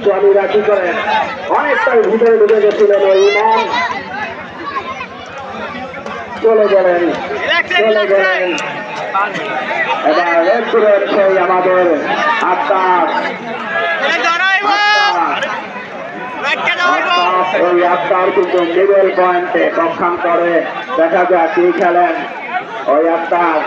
স্বামীরা কি করেন অনেকটাই ভিতরে ঢুকে গেছিলেন ওই ইমাম চলে গেলেন এবার রেডপুরের সেই আমাদের আত্মার ওই আত্মার কিন্তু মিডল পয়েন্টে পক্ষান্তরে দেখা যাক কি খেলেন ওই আত্মার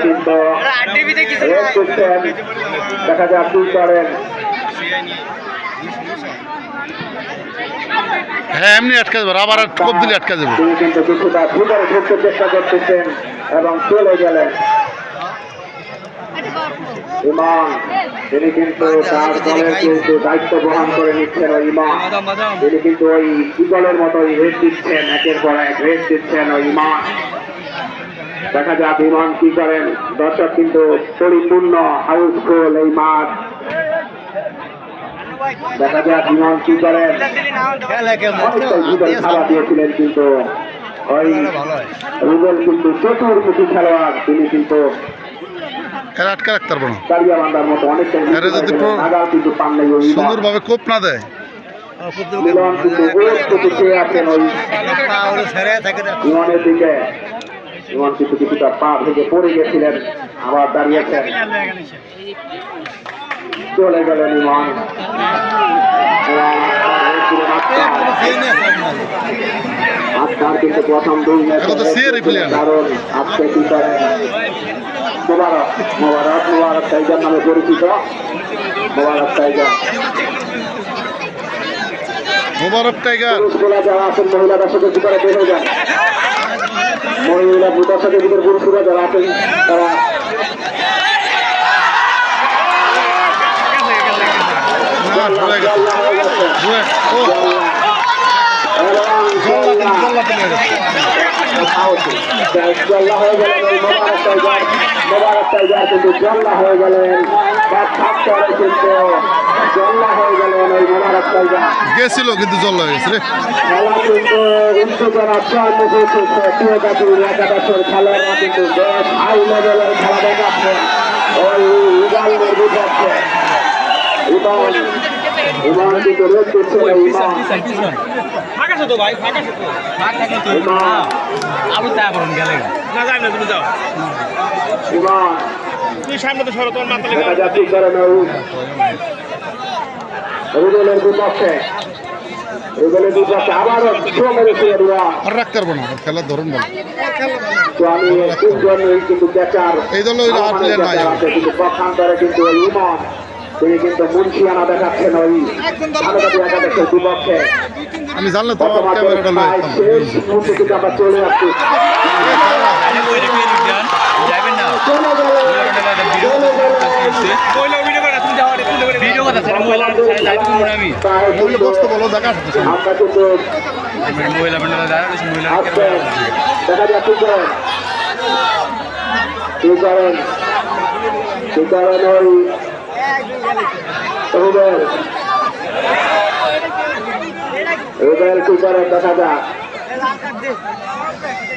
কিন্তু দেখা যাক কি করেন হ্যাঁ এমনি আটকে যাবে আবার কোপ দিলে আটকে যাবে তিনি কিন্তু কিছুটা ভিতরে ঢুকতে চেষ্টা করতেছেন এবং চলে গেলেন ইমাম তিনি কিন্তু তার দলের কিন্তু দায়িত্ব বহন করে নিচ্ছেন ওই ইমাম তিনি কিন্তু ওই ইগলের মতোই রেড দিচ্ছেন একের পর এক রেড দিচ্ছেন ওই ইমাম দেখা যাক ইমাম কি করেন দর্শক কিন্তু পরিপূর্ণ হাউসফুল এই মাঠ দেখা যাক ইমাম কি করেন খাওয়া দিয়েছিলেন কিন্তু ওই রুবেল কিন্তু চতুর্মুখী খেলোয়াড় তিনি কিন্তু আটকে রাখতে পারবো না দাঁড়িয়ে বান্ধার মতো অনেকটা কিন্তু পান নাই সুন্দরভাবে কোপ না দেয় মিলন কিন্তু চেয়ে আছেন ওই ইমানের দিকে ইমান কিন্তু কিছুটা পা থেকে পড়ে গেছিলেন আবার দাঁড়িয়েছেন চলে গেলেন ইমান আজকাল কিন্তু প্রথম দুই কারণ আজকে কি করেন মোবারক টাইগার নামে পরিচিত মোবারক টাইগার যারা আছেন মহিলা দর্শকের ভিতরে বের হয়ে যান মহিলা দর্শকের ভিতরে পুরুষরা যারা আছেন তারা মোবারক টাইগার কিন্তু জল্লা হয়ে গেলেন কিন্তু জল্লা হয়ে গেলেন ওই মোবারক টাইগার গেছিল কিন্তু জল্লা হয়েছে রে খেলা কিন্তু উত্তেজনা খেলোয়াড়রা কিন্তু বেশ হাই লেভেলের খেলা দেখাচ্ছে ওই ইগালের বিপক্ষে ইমান কিন্তু রেড করছে রুবেলের বিপক্ষে আবারও রাখতে পারবো না খেলার ধরুন বল কিন্তু বেচার এই দল কিন্তু পক্ষান্তরে কিন্তু ওই ইমান তিনি কিন্তু মুন্সিয়ানা দেখাচ্ছেন ওই একাদশের বিপক্ষে আমি জানলে তো আমরা চলে আসছি দেখা যাক কি করেন ওই রুবেল কি করেন দেখা যাক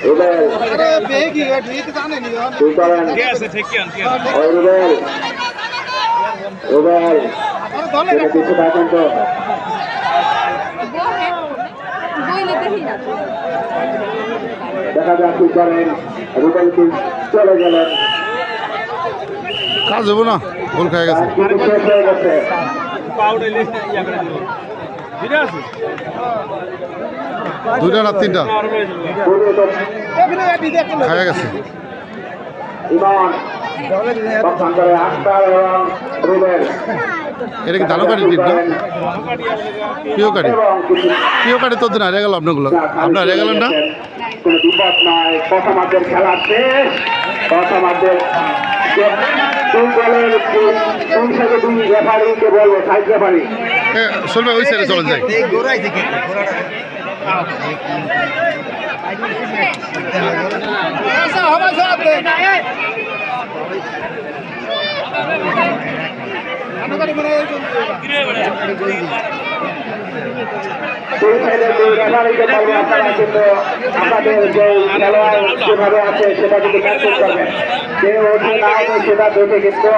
রুবেল কিছু থাকেন তো দেখা যাক কি করেন রুবেল কি চলে গেলেন কাজ হবো না ভুল খেয়ে গেছে দুইটা না তিনটা খাওয়া গেছে এটা কি ধানো কাটি ঠিক না প্রিয় কাটি তোর দিন হারিয়ে গেল আপনাগুলো আপনার হারিয়ে গেলেন না কোনো বিপদ নয় প্রথমার্ধের খেলা শেষ প্রথমার্ধের দুই দলের দুই সাথে দুই রেফারিকে বলবো সাইড রেফারি চলবে ওই সাইডে চলে যায় দুই সাইডে দুই রেফারিকে বলবো আপনারা কিন্তু আপনাদের যে খেলোয়াড় যেভাবে আছে সেটা কিন্তু মেনটেন করবেন। কেউ ওঠে না ওঠে সেটা দেখে কিন্তু